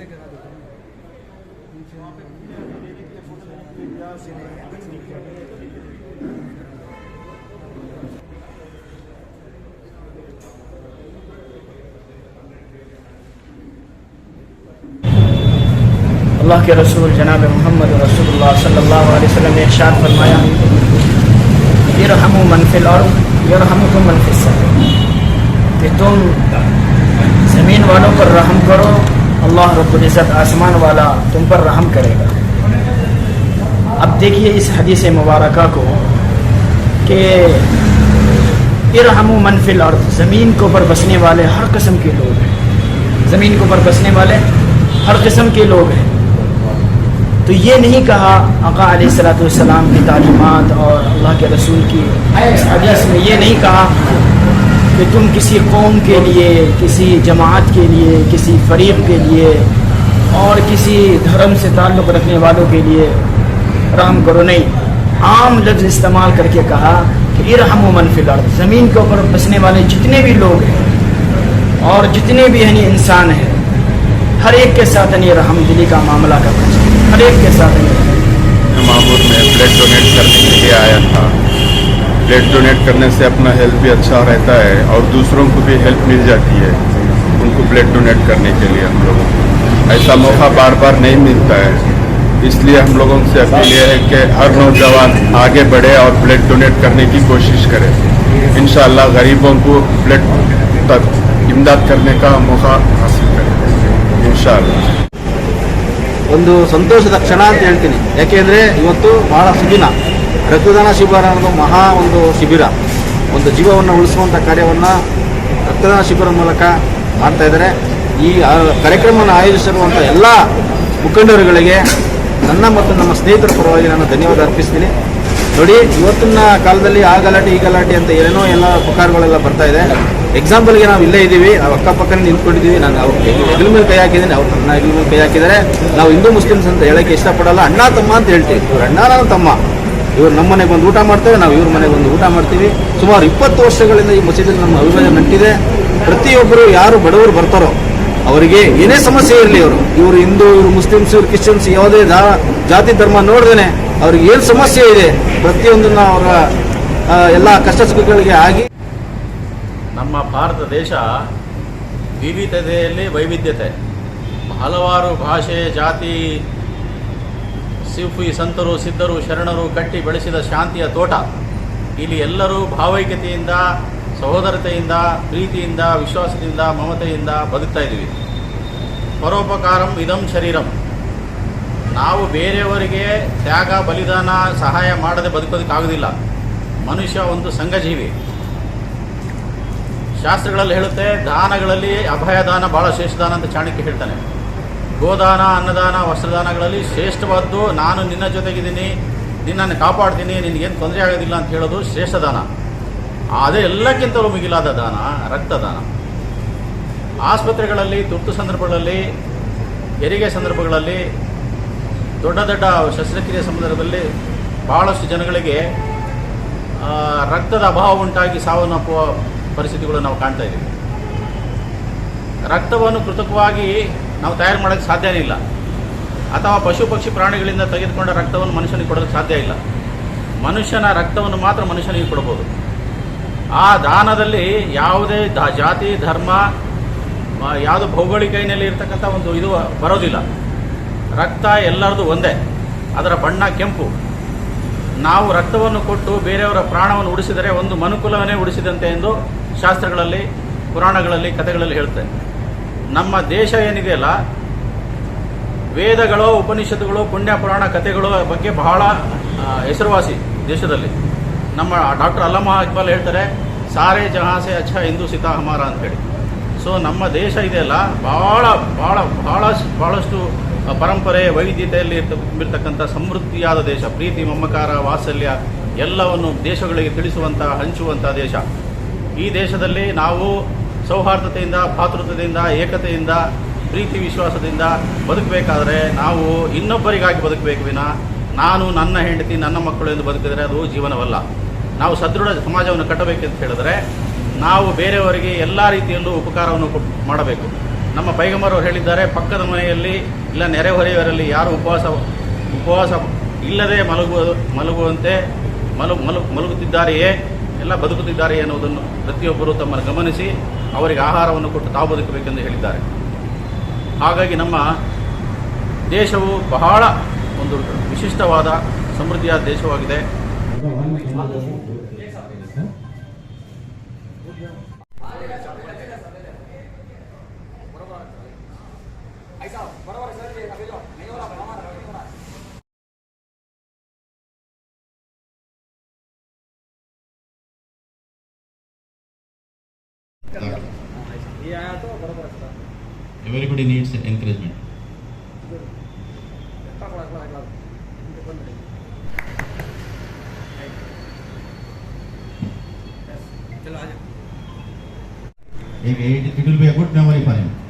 पीछे करा देता हूँ अल्लाह के रसूल जनाब मोहम्मद रसूलुल्लाह सल्लल्लाहु अलैहि वसल्लम ने इरशाद फरमाया, इरहमु मन फिल अर्द यरहमुकुम मन फिस समा, कि तुम ज़मीन वालों पर रहम करो, अल्लाह रब्बुल इज़्ज़त आसमान वाला तुम पर रहम करेगा। अब देखिए इस हदीस मुबारका को कि इरहमु मन फिल अर्द, ज़मीन के ऊपर बसने वाले हर किस्म के लोग हैं, ज़मीन के ऊपर बसने वाले हर किस्म के लोग हैं। तो ये नहीं कहा आका अलैहिस्सलाम की तालीमात और अल्लाह के रसूल की हदीस में ये नहीं कहा कि तुम किसी कौम के लिए, किसी जमात के लिए, किसी फरीक के लिए और किसी धर्म से ताल्लुक़ रखने वालों के लिए रहम करो। नहीं, आम लफ्ज़ इस्तेमाल करके कहा कि इरहमु मन फिल अर्द, ज़मीन के ऊपर बसने वाले जितने भी लोग हैं और जितने भी यानी इंसान हैं, हर एक के साथ यानी रहमदिली का मामला करना चाहिए, हर एक के साथ। मामूर में ब्लड डोनेट करने के लिए आया था। ब्लड डोनेट करने से अपना हेल्थ भी अच्छा रहता है और दूसरों को भी हेल्प मिल जाती है उनको ब्लड डोनेट करने के लिए। हम लोगों को ऐसा मौका बार बार नहीं मिलता है, इसलिए हम लोगों से अपील ये है कि हर नौजवान आगे बढ़े और ब्लड डोनेट करने की कोशिश करे। इंशाअल्लाह गरीबों को ब्लड तक इमदाद करने का मौका हासिल करें इंशाअल्लाह। ಒಂದು ಸಂತೋಷದ ಕ್ಷಣ ಅಂತ ಹೇಳ್ತೀನಿ, ಯಾಕೆಂದರೆ ಇವತ್ತು ಬಹಳ ಸುದಿನ ರಕ್ತದಾನ ಶಿಬಿರ ಅನ್ನೋದು ಮಹಾ ಒಂದು ಶಿಬಿರ, ಒಂದು ಜೀವವನ್ನು ಉಳಿಸುವಂಥ ಕಾರ್ಯವನ್ನು ರಕ್ತದಾನ ಶಿಬಿರ ಮೂಲಕ ಮಾಡ್ತಾ ಇದ್ದಾರೆ. ಈ ಕಾರ್ಯಕ್ರಮವನ್ನು ಆಯೋಜಿಸಿರುವಂಥ ಎಲ್ಲ ಮುಖಂಡರುಗಳಿಗೆ ನನ್ನ ಮತ್ತು ನಮ್ಮ ಸ್ನೇಹಿತರ ಪರವಾಗಿ ನಾನು ಧನ್ಯವಾದ ಅರ್ಪಿಸ್ತೀನಿ. ನೋಡಿ, ಇವತ್ತಿನ ಕಾಲದಲ್ಲಿ ಆ ಗಲಾಟೆ ಈ ಗಲಾಟೆ ಅಂತ ಏನೇನೋ ಎಲ್ಲ ಪುಕಾರುಗಳೆಲ್ಲ ಬರ್ತಾ ಇದೆ. ಎಕ್ಸಾಂಪಲ್ಗೆ ನಾವು ಇಲ್ಲೇ ಇದ್ದೀವಿ, ಅಕ್ಕಪಕ್ಕನೇ ನಿಂತ್ಕೊಂಡಿದ್ದೀವಿ. ನಾನು ಅವ್ರ ಹೆಗಲ ಮೇಲೆ ಕೈ ಹಾಕಿದ್ದೀನಿ, ಅವ್ರು ನನ್ನ ಹೆಗಲ ಮೇಲೆ ಕೈ ಹಾಕಿದ್ದಾರೆ. ನಾವು ಹಿಂದೂ ಮುಸ್ಲಿಮ್ಸ್ ಅಂತ ಹೇಳೋಕ್ಕೆ ಇಷ್ಟಪಡಲ್ಲ, ಅಣ್ಣ ತಮ್ಮ ಅಂತ ಹೇಳ್ತೀವಿ. ಇವ್ರು ಅಣ್ಣ ನಾನು ತಮ್ಮ, ಇವ್ರು ನಮ್ಮ ಮನೆಗೆ ಬಂದು ಊಟ ಮಾಡ್ತೇವೆ, ನಾವು ಇವ್ರ ಮನೆಗೆ ಬಂದು ಊಟ ಮಾಡ್ತೀವಿ. ಸುಮಾರು 20 ವರ್ಷಗಳಿಂದ ಈ ಮಸೀದಿಯಲ್ಲಿ ನಮ್ಮ ಅಭಿಪ್ರಾಯ ನಂಟಿದೆ. ಪ್ರತಿಯೊಬ್ಬರು ಯಾರು ಬಡವರು ಬರ್ತಾರೋ ಅವರಿಗೆ ಏನೇ ಸಮಸ್ಯೆ ಇರಲಿ, ಇವರು ಹಿಂದೂ, ಇವರು ಮುಸ್ಲಿಮ್ಸ್, ಇವರು ಕ್ರಿಶ್ಚಿಯನ್ಸ್, ಯಾವುದೇ ಜಾತಿ ಧರ್ಮ ನೋಡ್ದೇನೆ ಅವ್ರಿಗೆ ಏನು ಸಮಸ್ಯೆ ಇದೆ ಪ್ರತಿಯೊಂದನ್ನು ಅವರ ಎಲ್ಲ ಕಷ್ಟ ಸುಖಗಳಿಗೆ ಆಗಿ. ನಮ್ಮ ಭಾರತ ದೇಶ ವಿವಿಧತೆಯಲ್ಲಿ ವೈವಿಧ್ಯತೆ, ಹಲವಾರು ಭಾಷೆ, ಜಾತಿ, ಸೂಫಿ ಸಂತರು, ಸಿದ್ಧರು, ಶರಣರು ಕಟ್ಟಿ ಬೆಳೆಸಿದ ಶಾಂತಿಯ ತೋಟ. ಇಲ್ಲಿ ಎಲ್ಲರೂ ಭಾವೈಕ್ಯತೆಯಿಂದ, ಸಹೋದರತೆಯಿಂದ, ಪ್ರೀತಿಯಿಂದ, ವಿಶ್ವಾಸದಿಂದ, ಮಮತೆಯಿಂದ ಬದುಕ್ತಾ ಇದ್ದೀವಿ. ಪರೋಪಕಾರಂ ಇದಂ ಶರೀರಂ. ನಾವು ಬೇರೆಯವರಿಗೆ ತ್ಯಾಗ, ಬಲಿದಾನ, ಸಹಾಯ ಮಾಡದೆ ಬದುಕೋದಕ್ಕಾಗೋದಿಲ್ಲ. ಮನುಷ್ಯ ಒಂದು ಸಂಘಜೀವಿ. ಶಾಸ್ತ್ರಗಳಲ್ಲಿ ಹೇಳುತ್ತೆ, ದಾನಗಳಲ್ಲಿ ಅಭಯದಾನ ಭಾಳ ಶ್ರೇಷ್ಠ ದಾನ ಅಂತ ಚಾಣಕ್ಯ ಹೇಳ್ತಾನೆ. ಗೋದಾನ, ಅನ್ನದಾನ, ವಸ್ತ್ರದಾನಗಳಲ್ಲಿ ಶ್ರೇಷ್ಠವಾದ್ದು ನಾನು ನಿನ್ನ ಜೊತೆಗಿದ್ದೀನಿ, ನಿನ್ನನ್ನು ಕಾಪಾಡ್ತೀನಿ, ನಿನಗೇನು ತೊಂದರೆ ಆಗೋದಿಲ್ಲ ಅಂತ ಹೇಳೋದು ಶ್ರೇಷ್ಠ ದಾನ. ಅದೇ ಎಲ್ಲಕ್ಕಿಂತಲೂ ಮಿಗಿಲಾದ ದಾನ ರಕ್ತದಾನ. ಆಸ್ಪತ್ರೆಗಳಲ್ಲಿ, ತುರ್ತು ಸಂದರ್ಭಗಳಲ್ಲಿ, ಹೆರಿಗೆ ಸಂದರ್ಭಗಳಲ್ಲಿ, ದೊಡ್ಡ ದೊಡ್ಡ ಶಸ್ತ್ರಕ್ರಿಯೆ ಸಂದರ್ಭದಲ್ಲಿ ಭಾಳಷ್ಟು ಜನಗಳಿಗೆ ರಕ್ತದ ಅಭಾವ ಉಂಟಾಗಿ ಸಾವನ್ನಪ್ಪುವ ಪರಿಸ್ಥಿತಿಗಳು ನಾವು ಕಾಣ್ತಾ ಇದ್ದೀವಿ. ರಕ್ತವನ್ನು ಕೃತಕವಾಗಿ ನಾವು ತಯಾರು ಮಾಡೋಕ್ಕೆ ಸಾಧ್ಯನೇ ಇಲ್ಲ, ಅಥವಾ ಪಶು ಪಕ್ಷಿ ಪ್ರಾಣಿಗಳಿಂದ ತೆಗೆದುಕೊಂಡ ರಕ್ತವನ್ನು ಮನುಷ್ಯನಿಗೆ ಕೊಡೋಕ್ಕೆ ಸಾಧ್ಯ ಇಲ್ಲ. ಮನುಷ್ಯನ ರಕ್ತವನ್ನು ಮಾತ್ರ ಮನುಷ್ಯನಿಗೆ ಕೊಡ್ಬೋದು. ಆ ದಾನದಲ್ಲಿ ಯಾವುದೇ ಜಾತಿ, ಧರ್ಮ, ಯಾವುದು ಭೌಗೋಳಿಕ ಹಿನ್ನೆಲೆ ಇರ್ತಕ್ಕಂಥ ಒಂದು ಇದು ಬರೋದಿಲ್ಲ. ರಕ್ತ ಎಲ್ಲರದು ಒಂದೇ, ಅದರ ಬಣ್ಣ ಕೆಂಪು. ನಾವು ರಕ್ತವನ್ನು ಕೊಟ್ಟು ಬೇರೆಯವರ ಪ್ರಾಣವನ್ನು ಉಳಿಸಿದರೆ ಒಂದು ಮನುಕುಲವನ್ನೇ ಉಳಿಸಿದಂತೆ ಎಂದು ಶಾಸ್ತ್ರಗಳಲ್ಲಿ, ಪುರಾಣಗಳಲ್ಲಿ, ಕಥೆಗಳಲ್ಲಿ ಹೇಳ್ತೇವೆ. ನಮ್ಮ ದೇಶ ಏನಿದೆಯಲ್ಲ, ವೇದಗಳು, ಉಪನಿಷತ್ತುಗಳು, ಪುಣ್ಯ ಪುರಾಣ ಕಥೆಗಳು ಬಗ್ಗೆ ಬಹಳ ಹೆಸರುವಾಸಿ ದೇಶದಲ್ಲಿ. ನಮ್ಮ ಡಾಕ್ಟರ್ ಅಲ್ಲಮಾ ಇಕ್ಬಾಲ್ ಹೇಳ್ತಾರೆ, ಸಾರೇ ಜಹಾಸೆ ಅಚ್ಚ ಹಿಂದೂ ಸಿತಾ ಹಮಾರ ಅಂತೇಳಿ. ಸೊ ನಮ್ಮ ದೇಶ ಇದೆಯಲ್ಲ ಭಾಳಷ್ಟು ಪರಂಪರೆ, ವೈವಿಧ್ಯತೆಯಲ್ಲಿ ತುಂಬಿರ್ತಕ್ಕಂಥ ಸಮೃದ್ಧಿಯಾದ ದೇಶ. ಪ್ರೀತಿ, ಮಮಕಾರ, ವಾತ್ಸಲ್ಯ ಎಲ್ಲವನ್ನು ದೇಶಗಳಿಗೆ ತಿಳಿಸುವಂಥ, ಹಂಚುವಂಥ ದೇಶ. ಈ ದೇಶದಲ್ಲಿ ನಾವು ಸೌಹಾರ್ದತೆಯಿಂದ, ಭಾತೃತ್ವದಿಂದ, ಏಕತೆಯಿಂದ, ಪ್ರೀತಿ ವಿಶ್ವಾಸದಿಂದ ಬದುಕಬೇಕಾದ್ರೆ ನಾವು ಇನ್ನೊಬ್ಬರಿಗಾಗಿ ಬದುಕಬೇಕು ವಿನ ನಾನು, ನನ್ನ ಹೆಂಡತಿ, ನನ್ನ ಮಕ್ಕಳು ಎಂದು ಬದುಕಿದರೆ ಅದು ಜೀವನವಲ್ಲ. ನಾವು ಸದೃಢ ಸಮಾಜವನ್ನು ಕಟ್ಟಬೇಕೆಂತ ಹೇಳಿದ್ರೆ ನಾವು ಬೇರೆಯವರಿಗೆ ಎಲ್ಲ ರೀತಿಯಲ್ಲೂ ಉಪಕಾರವನ್ನು ಮಾಡಬೇಕು. ನಮ್ಮ ಪೈಗಂಬರವರು ಹೇಳಿದ್ದಾರೆ, ಪಕ್ಕದ ಮನೆಯಲ್ಲಿ ಇಲ್ಲ ನೆರೆಹೊರೆಯವರಲ್ಲಿ ಯಾರು ಉಪವಾಸ ಇಲ್ಲದೆ ಮಲಗುವಂತೆ ಮಲಗುತ್ತಿದ್ದಾರೆಯೇ, ಎಲ್ಲ ಬದುಕುತ್ತಿದ್ದಾರೆಯೇ ಎನ್ನುವುದನ್ನು ಪ್ರತಿಯೊಬ್ಬರು ತಮ್ಮನ್ನು ಗಮನಿಸಿ ಅವರಿಗೆ ಆಹಾರವನ್ನು ಕೊಟ್ಟು ತಾವು ಬದುಕಬೇಕೆಂದು ಹೇಳಿದ್ದಾರೆ. ಹಾಗಾಗಿ ನಮ್ಮ ದೇಶವು ಬಹಳ ಒಂದು ವಿಶಿಷ್ಟವಾದ ಸಮೃದ್ಧಿಯಾದ ದೇಶವಾಗಿದೆ. Everybody needs encouragement. It will be a good memory for him.